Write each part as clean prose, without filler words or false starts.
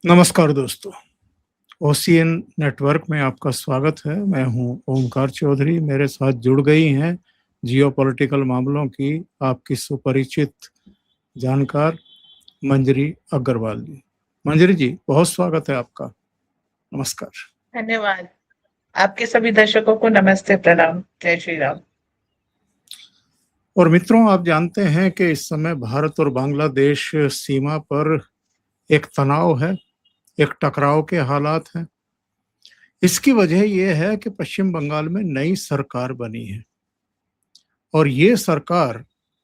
नमस्कार दोस्तों, ocean network में आपका स्वागत है। मैं हूं ओमकार चौधरी। मेरे साथ जुड़ गई हैं जियोपॉलिटिकल मामलों की आपकी सुपरिचित जानकार मंजरी अग्रवाल जी। मंजरी जी, बहुत स्वागत है आपका। नमस्कार। धन्यवाद। आपके सभी दर्शकों को नमस्ते, प्रणाम, जय श्री राम। और मित्रों, आप जानते हैं कि इस समय भारत और बांग्लादेश सीमा पर एक तनाव है, एक टकराव के हालात हैं। इसकी वजह यह है कि पश्चिम बंगाल में नई सरकार बनी है और ये सरकार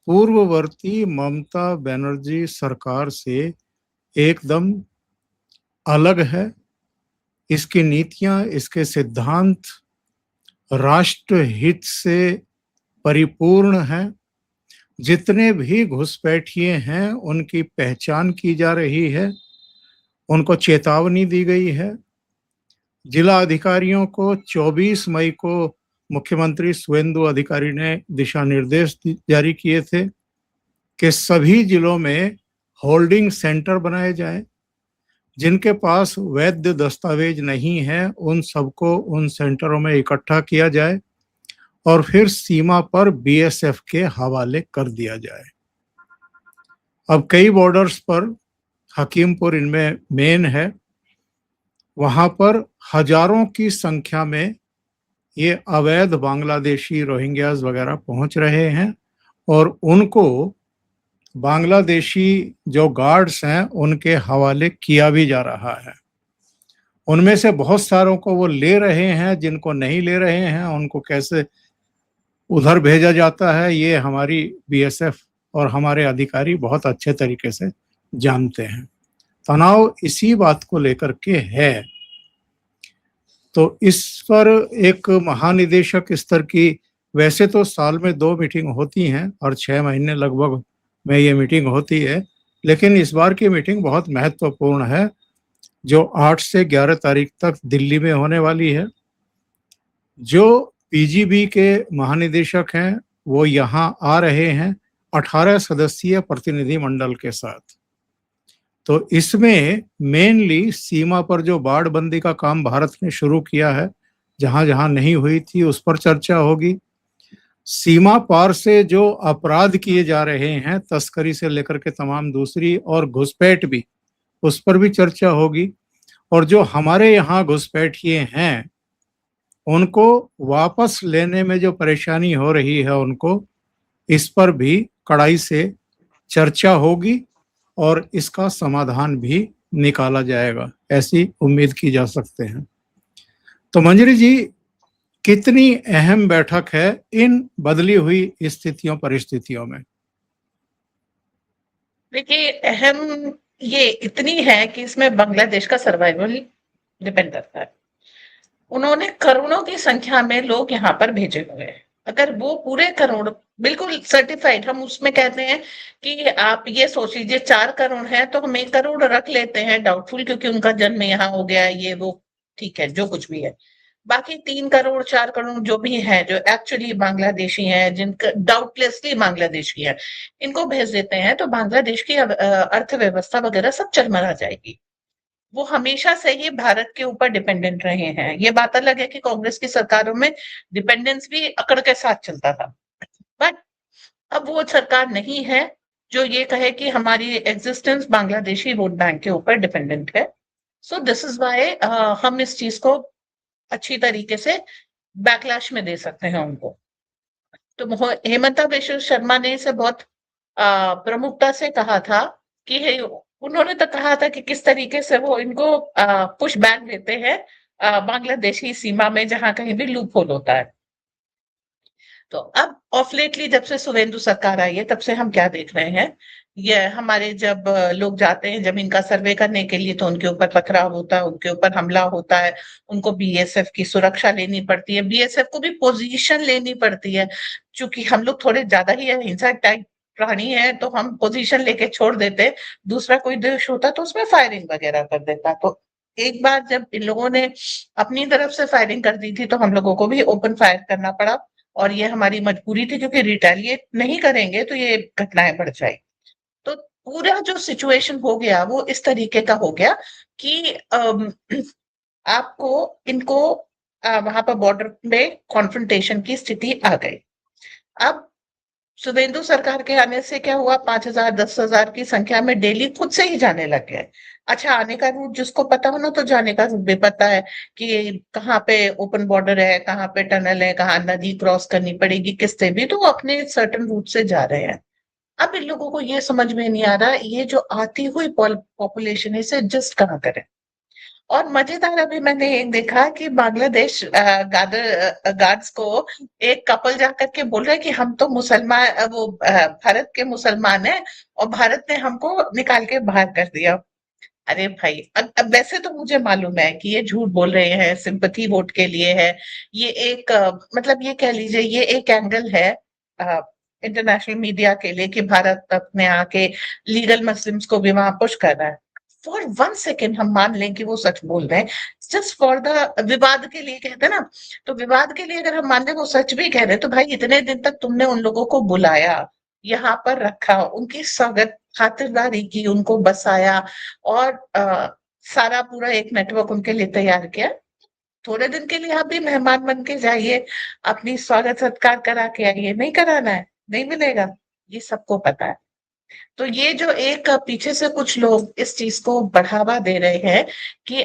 पूर्ववर्ती ममता बनर्जी सरकार से एकदम अलग है। इसकी नीतियां, इसके सिद्धांत राष्ट्र हित से परिपूर्ण हैं। जितने भी घुसपैठिए हैं उनकी पहचान की जा रही है, उनको चेतावनी दी गई है। जिला अधिकारियों को 24 मई को मुख्यमंत्री शुवेंदु अधिकारी ने दिशा निर्देश जारी किए थे कि सभी जिलों में होल्डिंग सेंटर बनाए जाएं। जिनके पास वैध दस्तावेज नहीं है उन सबको उन सेंटरों में इकट्ठा किया जाए और फिर सीमा पर बीएसएफ के हवाले कर दिया जाए। अब कई बॉर्डर्स पर, हकीमपुर इनमें मेन है, वहां पर हजारों की संख्या में ये अवैध बांग्लादेशी रोहिंग्याज वगैरह पहुंच रहे हैं और उनको बांग्लादेशी जो गार्ड्स हैं उनके हवाले किया भी जा रहा है। उनमें से बहुत सारों को वो ले रहे हैं, जिनको नहीं ले रहे हैं उनको कैसे उधर भेजा जाता है ये हमारी बीएसएफ और हमारे अधिकारी बहुत अच्छे तरीके से जानते हैं। तनाव इसी बात को लेकर के है। तो इस पर एक महानिदेशक स्तर की, वैसे तो साल में 2 मीटिंग होती हैं और 6 महीने लगभग में ये मीटिंग होती है, लेकिन इस बार की मीटिंग बहुत महत्वपूर्ण है जो 8 से 11 तारीख तक दिल्ली में होने वाली है। जो पीजीबी के महानिदेशक हैं वो यहाँ आ रहे हैं 18 सदस्यीय प्रतिनिधि मंडल के साथ। तो इसमें मेनली सीमा पर जो बाड़बंदी का काम भारत ने शुरू किया है, जहां जहां नहीं हुई थी उस पर चर्चा होगी। सीमा पार से जो अपराध किए जा रहे हैं, तस्करी से लेकर के तमाम दूसरी और घुसपैठ भी, उस पर भी चर्चा होगी। और जो हमारे यहाँ घुसपैठिए हैं उनको वापस लेने में जो परेशानी हो रही है उनको, इस पर भी कड़ाई से चर्चा होगी और इसका समाधान भी निकाला जाएगा, ऐसी उम्मीद की जा सकते हैं। तो मंजरी जी, कितनी अहम बैठक है इन बदली हुई स्थितियों परिस्थितियों में? देखिए, अहम ये इतनी है कि इसमें बांग्लादेश का सर्वाइवल डिपेंड करता है। उन्होंने करोड़ों की संख्या में लोग यहाँ पर भेजे हुए हैं। अगर वो पूरे करोड़ बिल्कुल सर्टिफाइड, हम उसमें कहते हैं कि आप ये सोच लीजिए 4 करोड़ है तो हम 1 करोड़ रख लेते हैं डाउटफुल, क्योंकि उनका जन्म यहाँ हो गया है, ये वो ठीक है, जो कुछ भी है। बाकी 3 करोड़ 4 करोड़ जो भी है, जो एक्चुअली बांग्लादेशी हैं, जिनका डाउटलेसली बांग्लादेशी है, इनको भेज देते हैं तो बांग्लादेश की अर्थव्यवस्था वगैरह सब चरमरा जाएगी। वो हमेशा से ही भारत के ऊपर डिपेंडेंट रहे हैं। ये बात अलग है कि कांग्रेस की सरकारों में डिपेंडेंस भी अकड़ के साथ चलता था, बट अब वो सरकार नहीं है जो ये कहे कि हमारी एग्जिस्टेंस बांग्लादेशी वोट बैंक के ऊपर डिपेंडेंट है। सो दिस इज वाई हम इस चीज को अच्छी तरीके से बैकलैश में दे सकते हैं उनको। तो हेमंता बिश्व शर्मा ने इसे बहुत प्रमुखता से कहा था कि उन्होंने तो कहा था कि किस तरीके से वो इनको पुश बैक देते हैं बांग्लादेशी सीमा में जहां कहीं भी लूप होल होता है। तो अब ऑफ लेटली जब से शुवेंदु सरकार आई है तब से हम क्या देख रहे हैं, ये हमारे जब लोग जाते हैं जमीन का सर्वे करने के लिए तो उनके ऊपर पथराव होता है, उनके ऊपर हमला होता है, उनको बीएसएफ की सुरक्षा लेनी पड़ती है, बीएसएफ को भी पोजीशन लेनी पड़ती है। चूंकि हम लोग थोड़े ज्यादा ही हिंसक टाइप प्राणी है तो हम पोजीशन लेके छोड़ देते, दूसरा कोई देश होता तो उसमें फायरिंग वगैरह कर देता। तो एक बार जब इन लोगों ने अपनी तरफ से फायरिंग कर दी थी तो हम लोगों को भी ओपन फायर करना पड़ा और ये हमारी मजबूरी थी, क्योंकि रिटेलिएट नहीं करेंगे तो ये घटनाएं बढ़ जाएगी। तो पूरा जो सिचुएशन हो गया वो इस तरीके का हो गया कि आपको इनको वहां पर बॉर्डर में कॉन्फ्रंटेशन की स्थिति आ गई। अब शुभेंदु सरकार के आने से क्या हुआ, 5,000 10,000 की संख्या में डेली खुद से ही जाने लग गए। अच्छा, आने का रूट जिसको पता हो ना, तो जाने का रूट भी पता है कि कहाँ पे ओपन बॉर्डर है, कहाँ पे टनल है, कहाँ नदी क्रॉस करनी पड़ेगी, किससे भी, तो वो अपने सर्टन रूट से जा रहे हैं। अब इन लोगों को ये समझ में नहीं आ रहा ये जो आती हुई पॉपुलेशन है इसे एडजस्ट कहाँ करें। और मजेदार अभी मैंने एक देखा कि बांग्लादेश गार्ड्स को एक कपल जाकर के बोल रहे हैं कि हम तो मुसलमान भारत के मुसलमान हैं और भारत ने हमको निकाल के बाहर कर दिया। अरे भाई, अब वैसे तो मुझे मालूम है कि ये झूठ बोल रहे हैं, सिंपैथी वोट के लिए है। ये एक मतलब ये कह लीजिए ये एक एंगल है इंटरनेशनल मीडिया के लिए कि भारत अपने आके लीगल मुस्लिम्स को भी वहां पुश कर रहा है। फॉर 1 सेकेंड हम मान लें कि वो सच बोल रहे हैं, जस्ट फॉर द विवाद के लिए कहते हैं ना, तो विवाद के लिए अगर हम मान लें वो सच भी कह रहे हैं, तो भाई इतने दिन तक तुमने उन लोगों को बुलाया, यहाँ पर रखा, उनकी स्वागत खातिरदारी की, उनको बसाया और सारा पूरा एक नेटवर्क उनके लिए तैयार किया। थोड़े दिन के लिए आप भी मेहमान बन के जाइए, अपनी स्वागत सत्कार करा के आइए, नहीं कराना है, नहीं मिलेगा, ये सबको पता है। तो ये जो एक पीछे से कुछ लोग इस चीज को बढ़ावा दे रहे हैं कि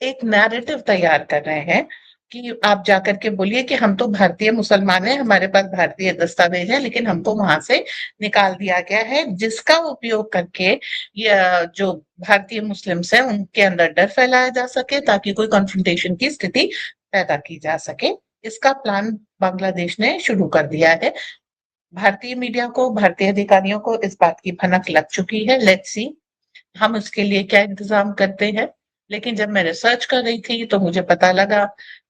एक नैरेटिव तैयार कर रहे हैं कि आप जाकर के बोलिए कि हम तो भारतीय मुसलमान हैं, हमारे पास भारतीय दस्तावेज है, लेकिन हमको वहां से निकाल दिया गया है, जिसका उपयोग करके ये जो भारतीय मुस्लिम्स हैं उनके अंदर डर फैलाया जा सके ताकि कोई कॉन्फ्रंटेशन की स्थिति पैदा की जा सके। इसका प्लान बांग्लादेश ने शुरू कर दिया है। भारतीय मीडिया को, भारतीय अधिकारियों को इस बात की भनक लग चुकी है। लेट्स सी हम उसके लिए क्या इंतजाम करते हैं। लेकिन जब मैं रिसर्च कर रही थी तो मुझे पता लगा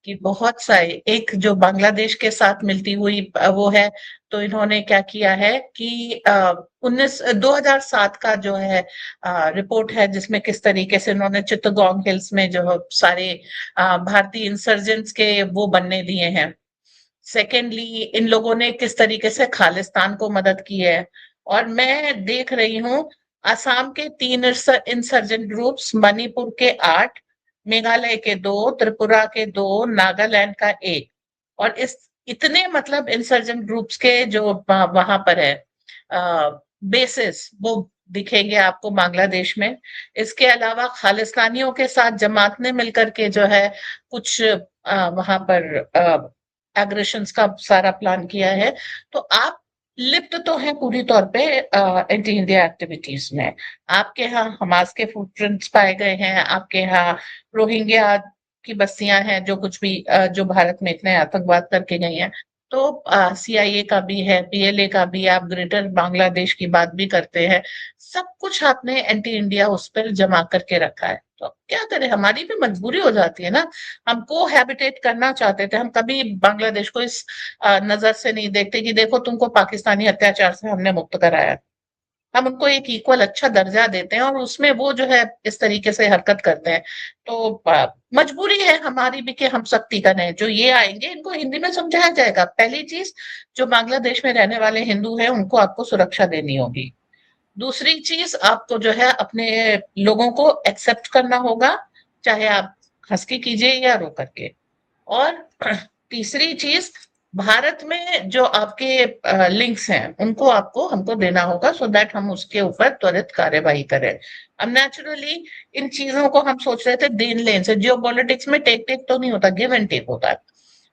कि बहुत सारे एक जो बांग्लादेश के साथ मिलती हुई वो है, तो इन्होंने क्या किया है कि 2007 का जो है रिपोर्ट है जिसमें किस तरीके से उन्होंने चित्तगोंग हिल्स में जो सारे भारतीय इंसर्जेंट्स के वो बनने दिए हैं। सेकेंडली, इन लोगों ने किस तरीके से खालिस्तान को मदद की है। और मैं देख रही हूँ असम के 3 इंसर्जेंट ग्रुप्स, मणिपुर के 8, मेघालय के 2, त्रिपुरा के 2, नागालैंड का 1, और इस इतने मतलब इंसर्जेंट ग्रुप्स के जो वहां पर है बेसिस वो दिखेंगे आपको बांग्लादेश में। इसके अलावा खालिस्तानियों के साथ जमात ने मिलकर के जो है कुछ वहां पर एग्रेशंस का सारा प्लान किया है। तो आप लिप्त तो हैं पूरी तौर पे एंटी इंडिया एक्टिविटीज में। आपके यहाँ हमास के फुटप्रिंट्स पाए गए हैं, आपके यहाँ रोहिंग्या की बस्तियां हैं जो कुछ भी जो भारत में इतने आतंकवाद करके गई हैं। तो सीआईए का भी है, पीएलए का भी, आप ग्रेटर बांग्लादेश की बात भी करते हैं। सब कुछ आपने एंटी इंडिया उस पर जमा करके रखा है। तो क्या करें, हमारी भी मजबूरी हो जाती है ना। हम कोहैबिटेट करना चाहते थे, हम कभी बांग्लादेश को इस नजर से नहीं देखते कि देखो तुमको पाकिस्तानी अत्याचार से हमने मुक्त कराया। हम उनको एक इक्वल अच्छा दर्जा देते हैं और उसमें वो जो है इस तरीके से हरकत करते हैं। तो मजबूरी है हमारी भी कि हम सख्ती करें। जो ये आएंगे इनको हिंदी में समझाया जाएगा। पहली चीज, जो बांग्लादेश में रहने वाले हिंदू हैं उनको आपको सुरक्षा देनी होगी। दूसरी चीज, आपको जो है अपने लोगों को एक्सेप्ट करना होगा, चाहे आप हंस के कीजिए या रो करके। और तीसरी चीज, भारत में जो आपके लिंक्स हैं उनको आपको हमको देना होगा सो दैट हम उसके ऊपर त्वरित कार्यवाही करें। अब नेचुरली इन चीजों को हम सोच रहे थे देन लेन से, जियो पॉलिटिक्स में टेक टेक तो नहीं होता, गिव एंड टेक होता है।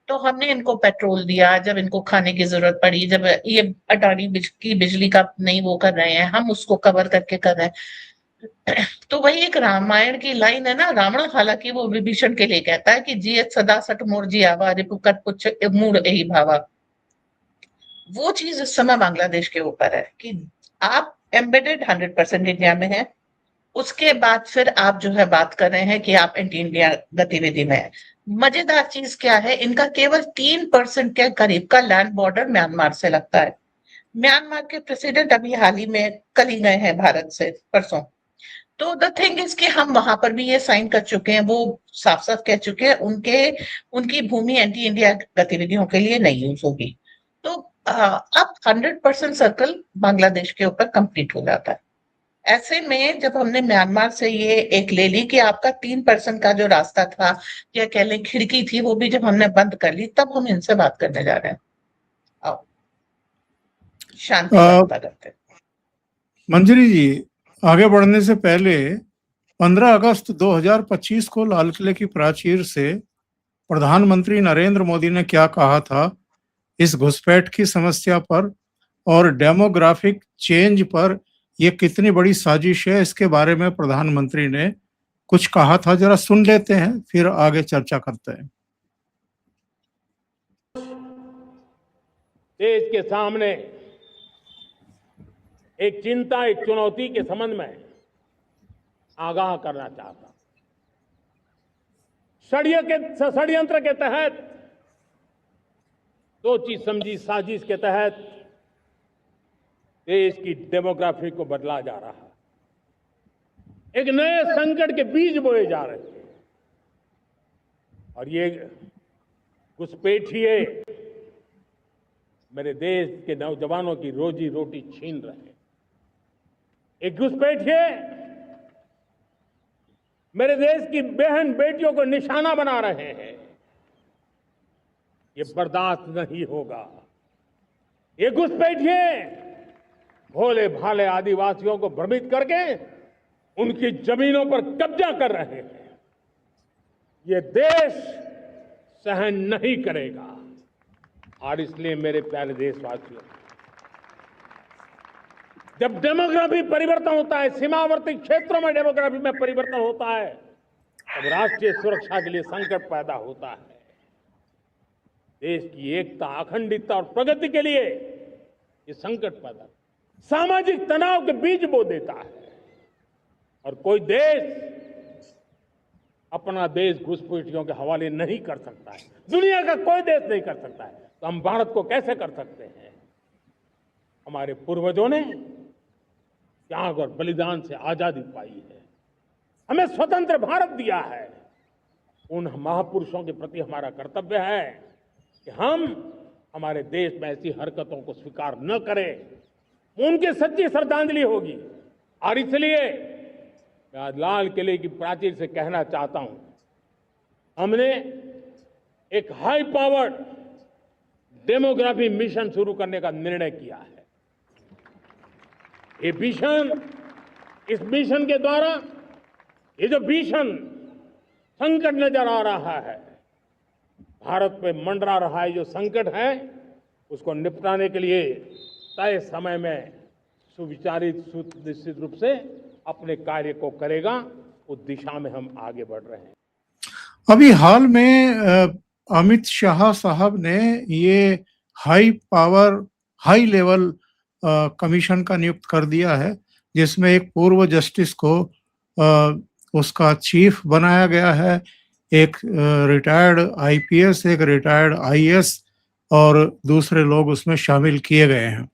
तो हमने इनको पेट्रोल दिया, जब इनको खाने की जरूरत पड़ी, जब ये अटारी की बिजली का नहीं वो कर रहे हैं, हम उसको कवर करके कर रहे हैं। तो वही एक रामायण की लाइन है ना, रावण हालांकि वो विभीषण के लिए कहता है कि जियत सदा सठ मोर जियावा रिपुकट पुच्छ मूड यही भावा। वो चीज इस समय बांग्लादेश के ऊपर है कि आप एम्बेडेड 100% इंडिया में है, उसके बाद फिर आप जो है बात कर रहे हैं कि आप एंटी इंडिया गतिविधि में है। मजेदार चीज क्या है, इनका केवल 3% के करीब का लैंड बॉर्डर म्यांमार से लगता है। म्यांमार के प्रेसिडेंट अभी हाल ही में कल ही गए हैं भारत से, परसों। तो द थिंग इज कि हम वहां पर भी ये साइन कर चुके हैं, वो साफ साफ कह चुके हैं उनकी भूमि एंटी इंडिया गतिविधियों के लिए नहीं यूज होगी। तो अब 100% सर्कल बांग्लादेश के ऊपर कंप्लीट हो जाता है। ऐसे में जब हमने म्यांमार से ये एक ले ली कि आपका 3% का जो रास्ता था या कह लें खिड़की थी, वो भी जब हमने बंद कर ली, तब हम इनसे बात करने जा रहे हैं। आओ शांति का अ, पता करते हैं। मंजरी जी, आगे बढ़ने से पहले 15 अगस्त 2025 को लाल किले की प्राचीर से प्रधानमंत्री नरेंद्र मोदी ने क्या कहा था इस घुसपैठ की समस्या पर और डेमोग्राफिक चेंज पर, ये कितनी बड़ी साजिश है, इसके बारे में प्रधानमंत्री ने कुछ कहा था। जरा सुन लेते हैं, फिर आगे चर्चा करते हैं। देश के सामने एक चिंता, एक चुनौती के संबंध में आगाह करना चाहता हूं। षड्यंत्र के तहत, सोची समझी साजिश के तहत देश की डेमोग्राफी को बदला जा रहा है। एक नए संकट के बीज बोए जा रहे हैं और ये घुसपैठिए मेरे देश के नौजवानों की रोजी रोटी छीन रहे हैं। एक घुसपैठिए मेरे देश की बहन बेटियों को निशाना बना रहे हैं। ये बर्दाश्त नहीं होगा। ये घुसपैठिए भोले भाले आदिवासियों को भ्रमित करके उनकी जमीनों पर कब्जा कर रहे हैं। ये देश सहन नहीं करेगा। और इसलिए मेरे प्यारे देशवासियों, जब डेमोग्राफी परिवर्तन होता है, सीमावर्ती क्षेत्रों में डेमोग्राफी में परिवर्तन होता है, तब राष्ट्रीय सुरक्षा के लिए संकट पैदा होता है। देश की एकता, अखंडता और प्रगति के लिए ये संकट पैदा, सामाजिक तनाव के बीज बो देता है। और कोई देश अपना देश घुसपैठियों के हवाले नहीं कर सकता है। दुनिया का कोई देश नहीं कर सकता है, तो हम भारत को कैसे कर सकते हैं? हमारे पूर्वजों ने त्याग और बलिदान से आजादी पाई है, हमें स्वतंत्र भारत दिया है। उन महापुरुषों के प्रति हमारा कर्तव्य है कि हम हमारे देश में ऐसी हरकतों को स्वीकार न करें। उनकी सच्ची श्रद्धांजलि होगी। और इसलिए मैं आज लाल किले की प्राचीर से कहना चाहता हूं, हमने एक हाई पावर्ड डेमोग्राफी मिशन शुरू करने का निर्णय किया है। ये मिशन, इस मिशन के द्वारा ये जो भीषण संकट नजर आ रहा है, भारत पे मंडरा रहा है जो संकट है, उसको निपटाने के लिए तय समय में सुविचारित सुनिश्चित रूप से अपने कार्य को करेगा। उस दिशा में हम आगे बढ़ रहे हैं। अभी हाल में अमित शाह साहब ने ये हाई लेवल कमीशन का नियुक्त कर दिया है, जिसमें एक पूर्व जस्टिस को उसका चीफ बनाया गया है, एक रिटायर्ड आईपीएस, एक रिटायर्ड आईएएस और दूसरे लोग उसमें शामिल किए गए हैं।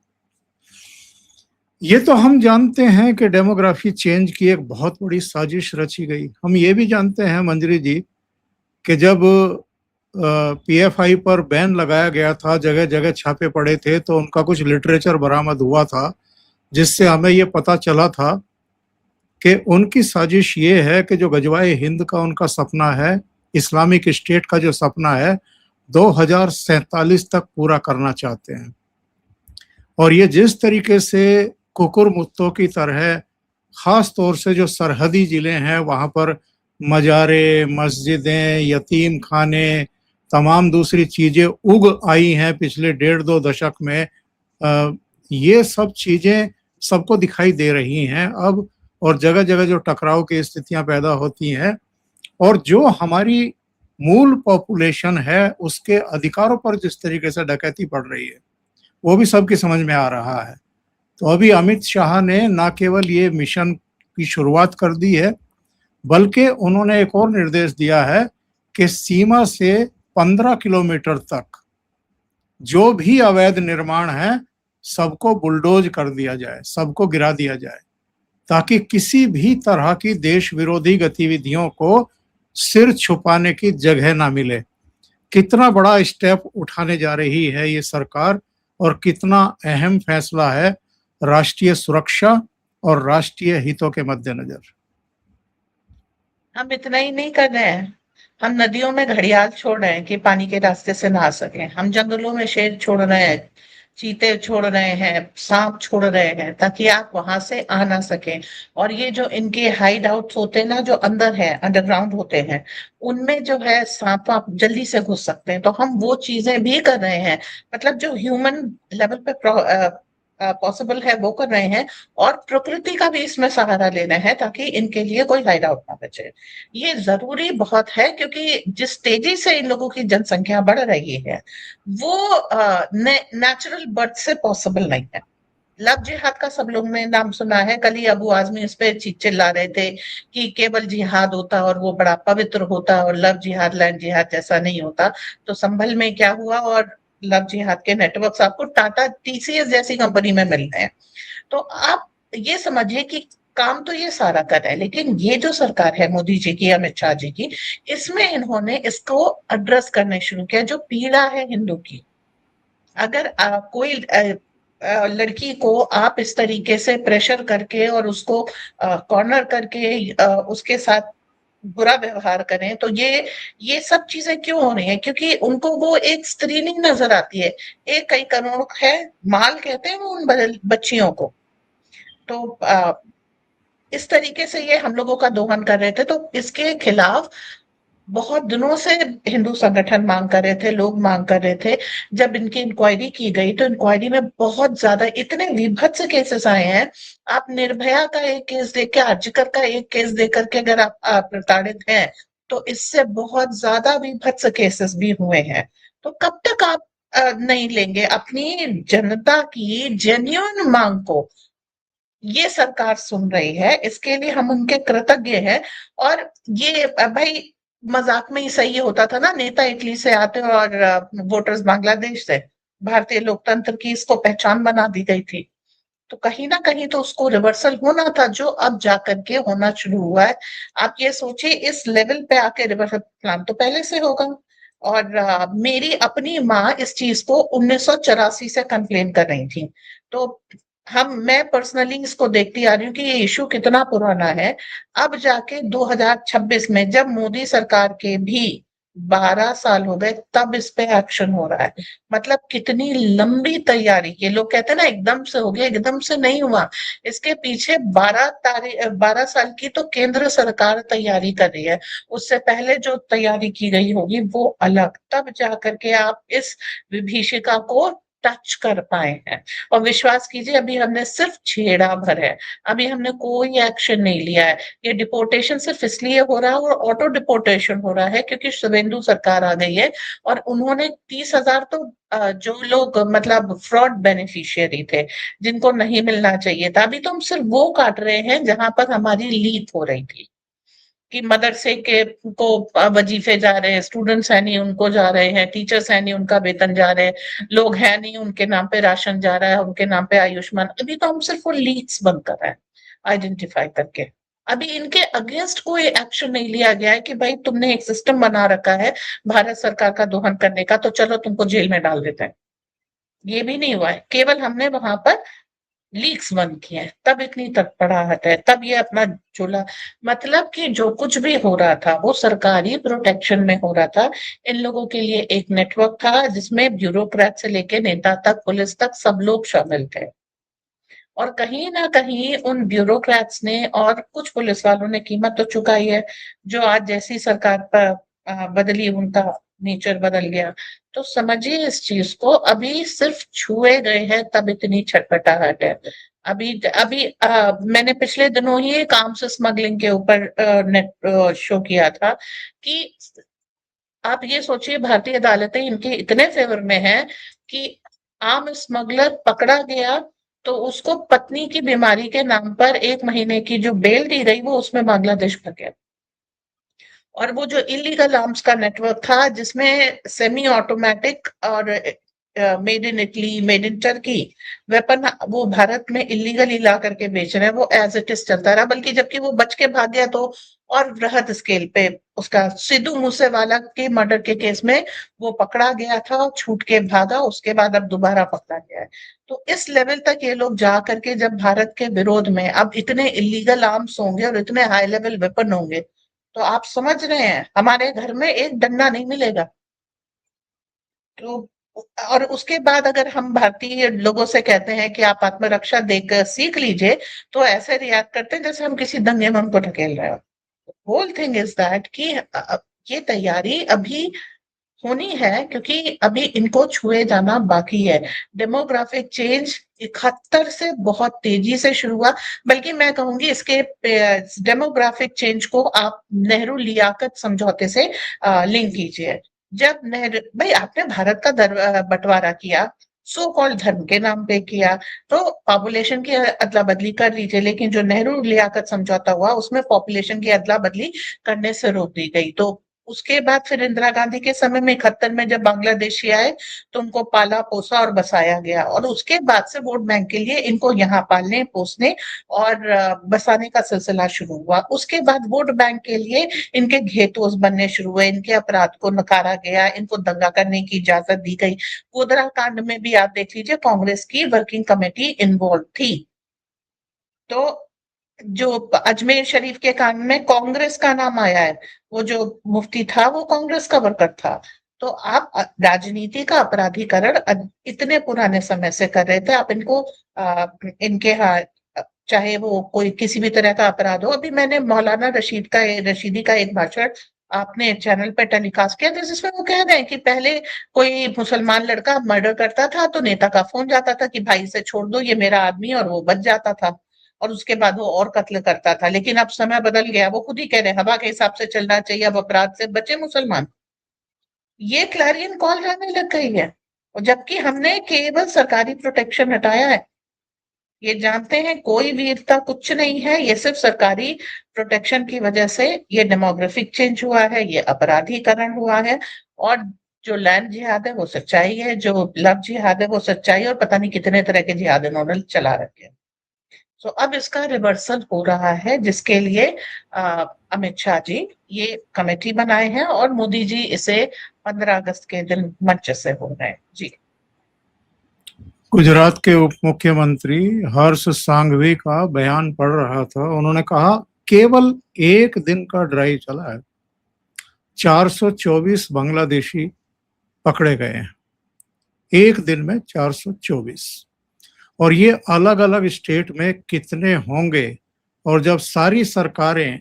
ये तो हम जानते हैं कि डेमोग्राफी चेंज की एक बहुत बड़ी साजिश रची गई। हम ये भी जानते हैं मंजरी जी कि जब पीएफआई पर बैन लगाया गया था, जगह जगह छापे पड़े थे, तो उनका कुछ लिटरेचर बरामद हुआ था, जिससे हमें ये पता चला था कि उनकी साजिश ये है कि जो गजवाए हिंद का उनका सपना है, इस्लामिक स्टेट का जो सपना है, 2047 तक पूरा करना चाहते हैं। और ये जिस तरीके से कुकुर मुत्तों की तरह, खास तौर से जो सरहदी जिले हैं वहां पर मजारे, मस्जिदें, यतीम खाने, तमाम दूसरी चीजें उग आई हैं पिछले 1.5-2 दशक में, ये सब चीजें सबको दिखाई दे रही हैं अब। और जगह जगह जो टकराव की स्थितियां पैदा होती हैं और जो हमारी मूल पॉपुलेशन है उसके अधिकारों पर जिस तरीके से डकैती पड़ रही है, वो भी सबकी समझ में आ रहा है। तो अभी अमित शाह ने न केवल ये मिशन की शुरुआत कर दी है, बल्कि उन्होंने एक और निर्देश दिया है कि सीमा से 15 किलोमीटर तक जो भी अवैध निर्माण है सबको बुलडोज कर दिया जाए, सबको गिरा दिया जाए, ताकि किसी भी तरह की देश विरोधी गतिविधियों को सिर छुपाने की जगह ना मिले। कितना बड़ा स्टेप उठाने जा रही है ये सरकार और कितना अहम फैसला है राष्ट्रीय सुरक्षा और राष्ट्रीय हितों के मद्देनजर। हम इतना ही नहीं कर रहे हैं, हम नदियों में घड़ियाल छोड़ रहे हैं कि पानी के रास्ते से नहा सकें, हम जंगलों में शेर छोड़ रहे हैं, चीते छोड़ रहे हैं, सांप छोड़ रहे हैं, ताकि आप वहां से आ ना सकें। और ये जो इनके हाइड आउट्स होते हैं ना, जो अंदर है, अंडरग्राउंड होते हैं, उनमें जो है सांप आप जल्दी से घुस सकते हैं, तो हम वो चीजें भी कर रहे हैं। मतलब जो ह्यूमन लेवल पे पॉसिबल है वो कर रहे हैं, और प्रकृति का भी इसमें सहारा लेना है ताकि इनके लिए कोई हाइड आउट ना बचे। ये जरूरी बहुत है, क्योंकि जिस तेजी से इन लोगों की जनसंख्या बढ़ रही है, वो नेचुरल बर्थ से पॉसिबल नहीं है। लव जिहाद का सब लोग ने नाम सुना है, कल ही अबू आजमी इस पे चिल्ला रहे थे कि केवल जिहाद होता और वो बड़ा पवित्र होता, और लव जिहाद लैंड जिहाद जैसा नहीं होता। तो संभल में क्या हुआ, और लव जिहाद के नेटवर्क्स आपको टाटा टीसीएस जैसी कंपनी में मिल रहे हैं। तो आप ये समझिए कि काम तो ये सारा कर रहा है, लेकिन ये जो सरकार है मोदी जी की, अमित शाह जी की, इसमें इन्होंने इसको एड्रेस करने शुरू किया, जो पीड़ा है हिंदू की। अगर कोई लड़की को आप इस तरीके से प्रेशर करके और उसको कॉर्नर करके उसके साथ बुरा व्यवहार करें, तो ये सब चीजें क्यों हो रही हैं? क्योंकि उनको वो एक स्त्री नहीं नजर आती है, एक कई करोड़ है माल कहते हैं वो उन बच्चियों को। तो इस तरीके से ये हम लोगों का दोहन कर रहे थे, तो इसके खिलाफ बहुत दिनों से हिंदू संगठन मांग कर रहे थे, लोग मांग कर रहे थे। जब इनकी इंक्वायरी की गई, तो इंक्वायरी में बहुत ज्यादा इतने विभत्स केसेस आए हैं। आप निर्भया का एक केस देख के, आर्जिकर का एक केस देख करके अगर आप प्रताड़ित हैं, तो इससे बहुत ज्यादा विभत्स केसेस भी हुए हैं। तो कब तक आप नहीं लेंगे अपनी जनता की जेन्युइन मांग को? ये सरकार सुन रही है, इसके लिए हम उनके कृतज्ञ हैं। और ये भाई मजाक में ही सही होता था ना, नेता इटली से आते और वोटर्स बांग्लादेश से, भारतीय लोकतंत्र की इसको पहचान बना दी गई थी। तो कहीं ना कहीं तो उसको रिवर्सल होना था, जो अब जाकर के होना शुरू हुआ है। आप ये सोचिए, इस लेवल पे आके रिवर्सल प्लान तो पहले से होगा। और मेरी अपनी माँ इस चीज को 1984 से कंप्लेन कर रही थी। तो मैं पर्सनली इसको देखती आ रही हूँ कि ये इशू कितना पुराना है। अब जाके 2026 में, जब मोदी सरकार के भी 12 साल हो गए, तब इस पे एक्शन हो रहा है। मतलब कितनी लंबी तैयारी, ये लोग कहते हैं ना एकदम से हो गया, एकदम से नहीं हुआ। इसके पीछे 12 साल की तो केंद्र सरकार तैयारी कर रही है, उससे पहले जो तैयारी की गई होगी वो अलग, तब जाकर के आप इस विभीषिका को टच कर पाए हैं। और विश्वास कीजिए, अभी हमने सिर्फ छेड़ा भर है, अभी हमने कोई एक्शन नहीं लिया है। ये डिपोर्टेशन सिर्फ इसलिए हो रहा है, और ऑटो डिपोर्टेशन हो रहा है क्योंकि शुभेंदु सरकार आ गई है, और उन्होंने 30,000 तो जो लोग मतलब फ्रॉड बेनिफिशियरी थे, जिनको नहीं मिलना चाहिए था, अभी तो हम सिर्फ वो काट रहे हैं जहां पर हमारी लीक हो रही थी, कि मदरसे के को वजीफे जा रहे हैं, स्टूडेंट्स है नहीं उनको जा रहे हैं, टीचर्स है नहीं उनका वेतन जा रहे हैं, लोग है नहीं उनके नाम पे राशन जा रहा है, उनके नाम पे आयुष्मान। अभी तो हम सिर्फ वो लीक्स बंद कर रहे हैं, आइडेंटिफाई करके। अभी इनके अगेंस्ट कोई एक्शन नहीं लिया गया है कि भाई तुमने एक सिस्टम बना रखा है भारत सरकार का दोहन करने का, तो चलो तुमको जेल में डाल देते हैं। ये भी नहीं हुआ है, केवल हमने वहां पर लीक्स बंद किए हैं, तब इतनी तड़पड़ाहट है, तब ये अपना चूल्हा। मतलब कि जो कुछ भी हो रहा था वो सरकारी प्रोटेक्शन में हो रहा था। इन लोगों के लिए एक नेटवर्क था जिसमें ब्यूरोक्रेट से लेके नेता तक, पुलिस तक, सब लोग शामिल थे। और कहीं ना कहीं उन ब्यूरोक्रेट्स ने और कुछ पुलिस वालों ने कीमत तो चुकाई है, जो आज जैसी सरकार पर बदली, उनका नेचर बदल गया। तो समझिए इस चीज को, अभी सिर्फ छुए गए हैं तब इतनी छटपटाहट है। अभी अभी मैंने पिछले दिनों ही एक आर्म्स स्मगलिंग के ऊपर नेट शो किया था कि आप ये सोचिए, भारतीय अदालतें इनके इतने फेवर में है कि आम स्मगलर पकड़ा गया तो उसको पत्नी की बीमारी के नाम पर 1 महीने की जो बेल दी गई, वो उसमें बांग्लादेश भग गया। और वो जो इलीगल आर्म्स का नेटवर्क था, जिसमें सेमी ऑटोमेटिक और made in Italy, made in Turkey weapon वो भारत में इलीगली ला करके बेच रहे हैं, वो एज इट इज चलता रहा। बल्कि जबकि वो बच के भाग गया तो और वृहद स्केल पे उसका सिद्धू मूसेवाला के मर्डर के केस में वो पकड़ा गया था और छूट के भागा, उसके बाद अब दोबारा पकड़ा गया है। तो इस लेवल तक ये लोग जा करके जब भारत के विरोध में अब इतने इलीगल आर्म्स होंगे और इतने हाई लेवल वेपन होंगे, तो आप समझ रहे हैं हमारे घर में एक डंडा नहीं मिलेगा। तो और उसके बाद अगर हम भारतीय लोगों से कहते हैं कि आप आत्मरक्षा देकर सीख लीजिए, तो ऐसे रिएक्ट करते हैं जैसे हम किसी दंगे में उनको ढकेल रहे हो। होल थिंग इज दैट कि ये तैयारी अभी होनी है, क्योंकि अभी इनको छुए जाना बाकी है। डेमोग्राफिक चेंज 71 से बहुत तेजी से शुरू हुआ, बल्कि मैं कहूंगी इसके डेमोग्राफिक चेंज को आप नेहरू लियाकत समझौते से लिंक कीजिए। जब नेहरू भाई आपने भारत का बंटवारा किया, सो कॉल्ड धर्म के नाम पे किया, तो पॉपुलेशन की अदला बदली कर लीजिए, लेकिन जो नेहरू लियाकत समझौता हुआ उसमें पॉपुलेशन की अदला बदली करने से रोक दी गई। तो उसके बाद फिर इंदिरा गांधी के समय में 71 में जब बांग्लादेशी आए तो उनको पाला पोसा और बसाया गया, और उसके बाद से वोट बैंक के लिए इनको यहाँ पालने पोसने और बसाने का सिलसिला शुरू हुआ। उसके बाद वोट बैंक के लिए इनके घेतोस बनने शुरू हुए, इनके अपराध को नकारा गया, इनको दंगा करने की इजाजत दी गई। गोधरा कांड में भी आप देख लीजिए कांग्रेस की वर्किंग कमेटी इन्वॉल्व थी। तो जो अजमेर शरीफ के कांड में कांग्रेस का नाम आया है, वो जो मुफ्ती था वो कांग्रेस का वर्कर था। तो आप राजनीति का अपराधीकरण इतने पुराने समय से कर रहे थे, आप इनको इनके चाहे वो कोई किसी भी तरह का अपराध हो। अभी मैंने मौलाना रशीदी का एक भाषण आपने चैनल पे टेलीकास्ट किया था, जिसमें वो कह रहे हैं कि पहले कोई मुसलमान लड़का मर्डर करता था तो नेता का फोन जाता था कि भाई इसे छोड़ दो, ये मेरा आदमी, और वो बच जाता था, और उसके बाद वो और कत्ल करता था। लेकिन अब समय बदल गया, वो खुद ही कह रहे हैं हवा के हिसाब से चलना चाहिए, अब अपराध से बचे मुसलमान। ये क्लैरियन कॉल जाने लग गई है, और जबकि हमने केवल सरकारी प्रोटेक्शन हटाया है। ये जानते हैं कोई वीरता कुछ नहीं है, ये सिर्फ सरकारी प्रोटेक्शन की वजह से ये डेमोग्राफिक चेंज हुआ है, ये अपराधीकरण हुआ है। और जो लैंड जिहाद है वो सच्चाई है, जो लव जिहाद है वो सच्चाई, और पता नहीं कितने तरह के जिहाद इन्होंने चला रखे हैं। तो अब इसका रिवर्सल हो रहा है, जिसके लिए अमित शाह जी ये कमेटी बनाए हैं, और मोदी जी इसे 15 अगस्त के दिन मंच से हो रहे हैं। जी। गुजरात के उप मुख्यमंत्री हर्ष सांघवी का बयान पढ़ रहा था। उन्होंने कहा केवल एक दिन का ड्राइव चला है, 424 बांग्लादेशी पकड़े गए हैं एक दिन में, 424। और ये अलग अलग स्टेट में कितने होंगे, और जब सारी सरकारें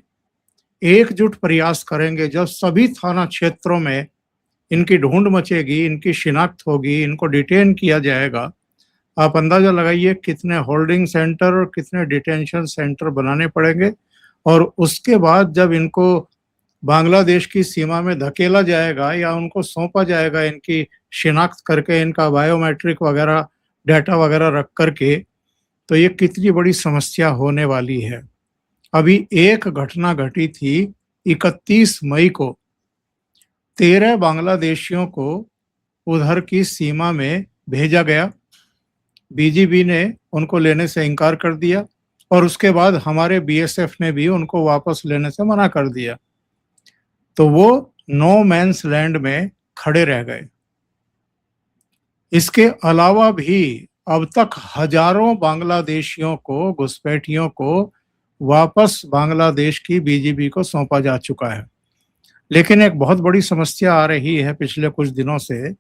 एकजुट प्रयास करेंगे, जब सभी थाना क्षेत्रों में इनकी ढूंढ मचेगी, इनकी शिनाख्त होगी, इनको डिटेन किया जाएगा, आप अंदाजा लगाइए कितने होल्डिंग सेंटर और कितने डिटेंशन सेंटर बनाने पड़ेंगे। और उसके बाद जब इनको बांग्लादेश की सीमा में धकेला जाएगा या उनको सौंपा जाएगा, इनकी शिनाख्त करके, इनका बायोमेट्रिक वगैरह डाटा वगैरह रख करके, तो ये कितनी बड़ी समस्या होने वाली है। अभी एक घटना घटी थी 31 मई को, 13 बांग्लादेशियों को उधर की सीमा में भेजा गया, बीजीबी ने उनको लेने से इनकार कर दिया, और उसके बाद हमारे बीएसएफ ने भी उनको वापस लेने से मना कर दिया। तो वो नो मैंस लैंड में खड़े रह गए। इसके अलावा भी अब तक हजारों बांग्लादेशियों को, घुसपैठियों को वापस बांग्लादेश की बीजीबी को सौंपा जा चुका है। लेकिन एक बहुत बड़ी समस्या आ रही है पिछले कुछ दिनों से।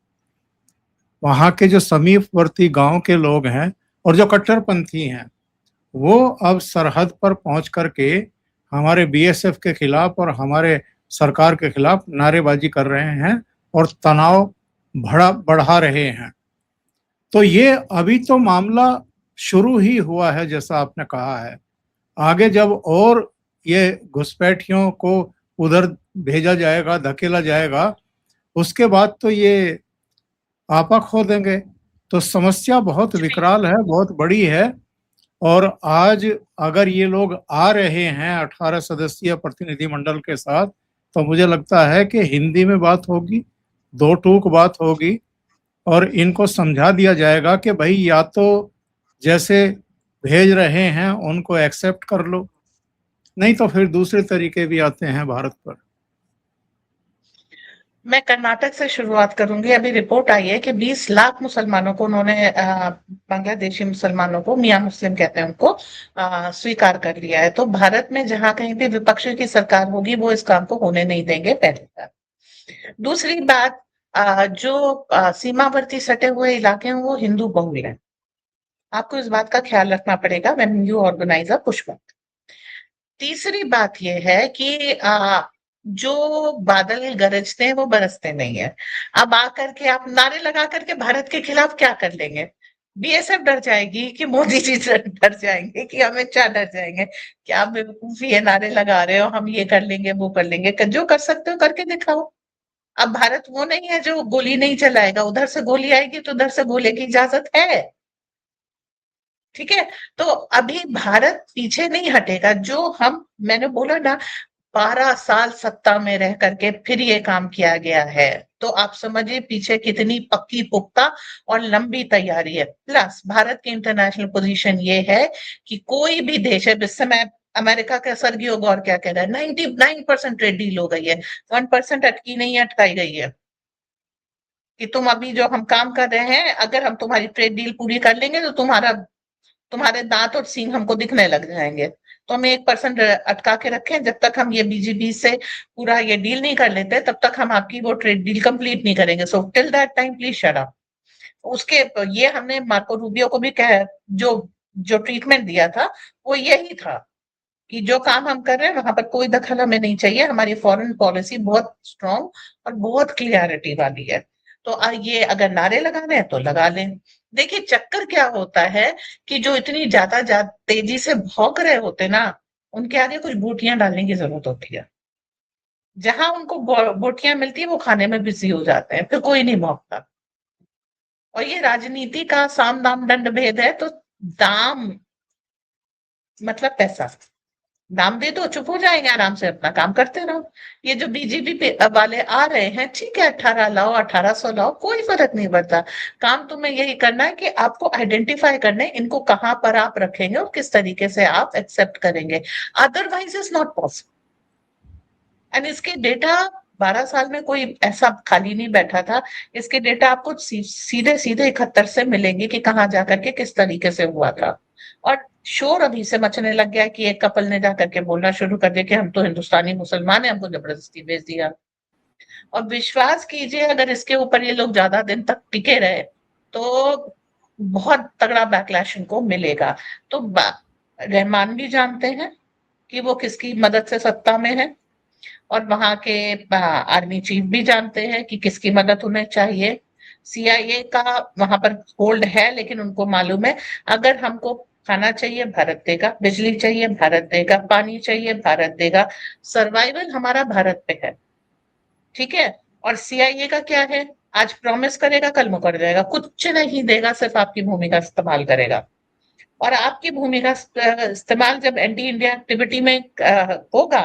वहाँ के जो समीपवर्ती गांव के लोग हैं और जो कट्टरपंथी हैं, वो अब सरहद पर पहुंच करके हमारे बीएसएफ के खिलाफ और हमारे सरकार के खिलाफ नारेबाजी कर रहे हैं और तनाव बढ़ा रहे हैं। तो ये अभी तो मामला शुरू ही हुआ है, जैसा आपने कहा है। आगे जब और ये घुसपैठियों को उधर भेजा जाएगा, धकेला जाएगा, उसके बाद तो ये आपा खो देंगे। तो समस्या बहुत विकराल है, बहुत बड़ी है। और आज अगर ये लोग आ रहे हैं 18 सदस्यीय प्रतिनिधिमंडल के साथ, तो मुझे लगता है कि हिंदी में बात होगी, दो टूक बात होगी, और इनको समझा दिया जाएगा कि भाई या तो जैसे भेज रहे हैं उनको एक्सेप्ट कर लो, नहीं तो फिर दूसरे तरीके भी आते हैं भारत पर। मैं कर्नाटक से शुरुआत करूंगी। अभी रिपोर्ट आई है कि 20 लाख मुसलमानों को उन्होंने बांग्लादेशी मुसलमानों को, मियां मुस्लिम कहते हैं उनको, स्वीकार कर लिया है। तो भारत में जहां कहीं भी विपक्ष की सरकार होगी वो इस काम को होने नहीं देंगे, पहली बात। दूसरी बात, जो सीमावर्ती सटे हुए इलाके हैं वो हिंदू बहुल हैं। आपको इस बात का ख्याल रखना पड़ेगा when you organize a pushback. तीसरी बात ये है कि जो बादल गरजते हैं वो बरसते नहीं है। अब आकर के आप नारे लगा करके भारत के खिलाफ क्या कर लेंगे? बीएसएफ डर जाएगी कि मोदी जी डर जाएंगे कि अमित शाह डर जाएंगे? क्या बेवकूफी है, नारे लगा रहे हो हम ये कर लेंगे वो कर लेंगे। जो कर सकते हो करके दिखाओ। अब भारत वो नहीं है जो गोली नहीं चलाएगा, उधर से गोली आएगी तो उधर से गोले की इजाजत है। ठीक है, तो अभी भारत पीछे नहीं हटेगा। जो हम, मैंने बोला ना, 12 साल सत्ता में रह करके फिर ये काम किया गया है, तो आप समझिए पीछे कितनी पक्की पुख्ता और लंबी तैयारी है। प्लस भारत की इंटरनेशनल पोजीशन ये है कि कोई भी देश है, इस समय अमेरिका का सर्गियो गौर क्या कह रहा है, 99% ट्रेड डील हो गई है, 1% अटकी नहीं है, अटकाई गई है कि तुम अभी जो हम काम कर रहे हैं, अगर हम तुम्हारी ट्रेड डील पूरी कर लेंगे तो तुम्हारे दांत और सींग हमको दिखने लग जाएंगे। तो हम 1% अटका के रखें, जब तक हम ये बीजीबी से पूरा ये डील नहीं कर लेते तब तक हम आपकी वो ट्रेड डील कंप्लीट नहीं करेंगे। So till that time please shut up. उसके ये हमने मार्को रूबियो को भी कहा, जो जो ट्रीटमेंट दिया था वो यही था कि जो काम हम कर रहे हैं वहां पर कोई दखल हमें नहीं चाहिए। हमारी फॉरेन पॉलिसी बहुत स्ट्रांग और बहुत क्लियरिटी वाली है। तो ये अगर नारे लगाने हैं तो लगा लें। देखिए चक्कर क्या होता है कि जो इतनी ज्यादा तेजी से भौंक रहे होते ना, उनके आगे कुछ बूटियां डालने की जरूरत होती है। जहां उनको बोटियां मिलती है वो खाने में बिजी हो जाते हैं, फिर कोई नहीं भौंकता। और ये राजनीति का साम दाम दंड भेद है। तो दाम मतलब पैसा, दाम दे दो, चुप हो जाएंगे, आराम से अपना काम करते रहो। ये जो बीजेपी वाले आ रहे हैं, ठीक है 18 लाओ 1800 लाओ, कोई फर्क नहीं पड़ता। काम तुम्हें यही करना है कि आपको आइडेंटिफाई करना है इनको कहां पर आप रखेंगे और किस तरीके से आप एक्सेप्ट करेंगे। Otherwise is not possible. And इसके डेटा 12 साल में कोई ऐसा खाली नहीं बैठा था। इसके डेटा आपको सीधे सीधे 71 से मिलेंगे कि कहाँ जाकर के किस तरीके से हुआ था। और शोर अभी से मचने लग गया कि एक कपल ने जाकर के बोलना शुरू कर दिया कि हम तो हिंदुस्तानी मुसलमान हैं, हमको जबरदस्ती भेज दिया। और विश्वास कीजिए अगर इसके ऊपर ये लोग ज्यादा दिन तक टिके रहे तो बहुत तगड़ा बैकलैश इनको मिलेगा। तो रहमान भी जानते हैं कि वो किसकी मदद से सत्ता में है, और वहां के आर्मी चीफ भी जानते हैं कि किसकी मदद उन्हें चाहिए। सीआईए का वहां पर होल्ड है, लेकिन उनको मालूम है अगर हमको खाना चाहिए भारत देगा, बिजली चाहिए भारत देगा, पानी चाहिए भारत देगा, सर्वाइवल हमारा भारत पे है। ठीक है, और सीआईए का क्या है, आज प्रॉमिस करेगा कल मुकर जाएगा, कुछ नहीं देगा, सिर्फ आपकी भूमि का इस्तेमाल करेगा। और आपकी भूमि का इस्तेमाल जब एंटी इंडिया एक्टिविटी में होगा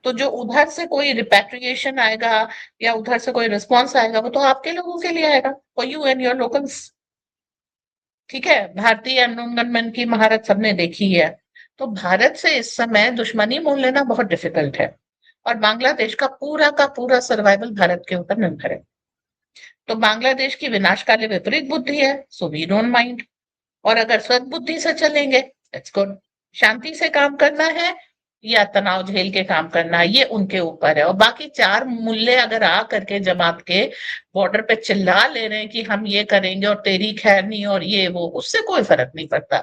तो जो उधर से कोई रिपैट्रिएशन आएगा या उधर से कोई रिस्पॉन्स आएगा वो तो आपके लोगों के लिए आएगा, for you and your locals. ठीक है, भारतीय अनुगमन की महारत सबने देखी है। तो भारत से इस समय दुश्मनी मोल लेना बहुत डिफिकल्ट है, और बांग्लादेश का पूरा सर्वाइवल भारत के ऊपर निर्भर है। तो बांग्लादेश की विनाशकाली विपरीत बुद्धि है, सो वी डोंट माइंड। और अगर सद्बुद्धि से चलेंगे, इट्स गुड। शांति से काम करना है या तनाव झेल के काम करना है, ये उनके ऊपर है। और बाकी चार मुल्ले अगर आ करके जमात के बॉर्डर पे चिल्ला ले रहे हैं कि हम ये करेंगे और तेरी खैर नहीं और ये वो, उससे कोई फर्क नहीं पड़ता।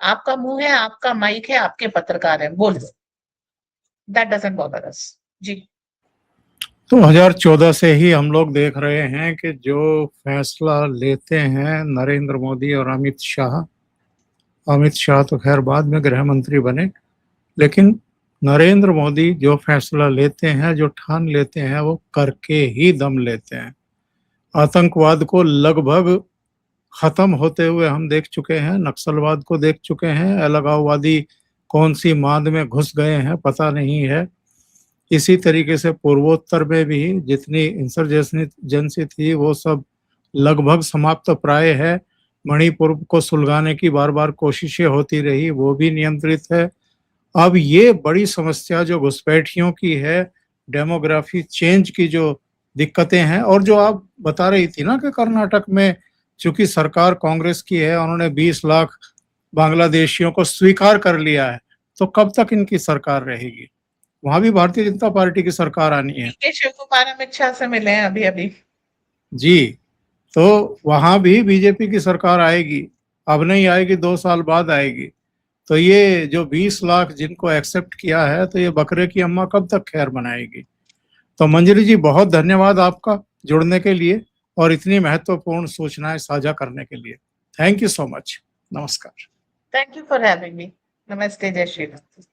आपका मुंह है, आपका माइक है, आपके पत्रकार है, बोल दो, दैट डजंट बॉदर अस। जी। 2014 से ही हम लोग देख रहे हैं कि जो फैसला लेते हैं नरेंद्र मोदी और अमित शाह तो खैर बाद में गृह मंत्री बने, लेकिन नरेंद्र मोदी जो फैसला लेते हैं, जो ठान लेते हैं, वो करके ही दम लेते हैं। आतंकवाद को लगभग खत्म होते हुए हम देख चुके हैं, नक्सलवाद को देख चुके हैं, अलगाववादी कौन सी मांद में घुस गए हैं पता नहीं है। इसी तरीके से पूर्वोत्तर में भी जितनी इंसर्जेंसी थी वो सब लगभग समाप्त प्राय है। मणिपुर को सुलगाने की बार बार कोशिशें होती रही, वो भी नियंत्रित है। अब ये बड़ी समस्या जो घुसपैठियों की है, डेमोग्राफी चेंज की जो दिक्कतें हैं, और जो आप बता रही थी ना कि कर्नाटक में चूंकि सरकार कांग्रेस की है, उन्होंने 20 लाख बांग्लादेशियों को स्वीकार कर लिया है, तो कब तक इनकी सरकार रहेगी? वहां भी भारतीय जनता पार्टी की सरकार आनी है। के शिव कुमार अमित शाह से मिले हैं अभी अभी। जी, तो वहां भी बीजेपी की सरकार आएगी, अब नहीं आएगी, 2 साल बाद आएगी। तो ये जो 20 लाख जिनको एक्सेप्ट किया है, तो ये बकरे की अम्मा कब तक खैर बनाएगी? तो मंजरी जी, बहुत धन्यवाद आपका जुड़ने के लिए और इतनी महत्वपूर्ण सूचनाएं साझा करने के लिए। Thank you so much. नमस्कार। Thank you for having me. नमस्ते, जय श्री राम।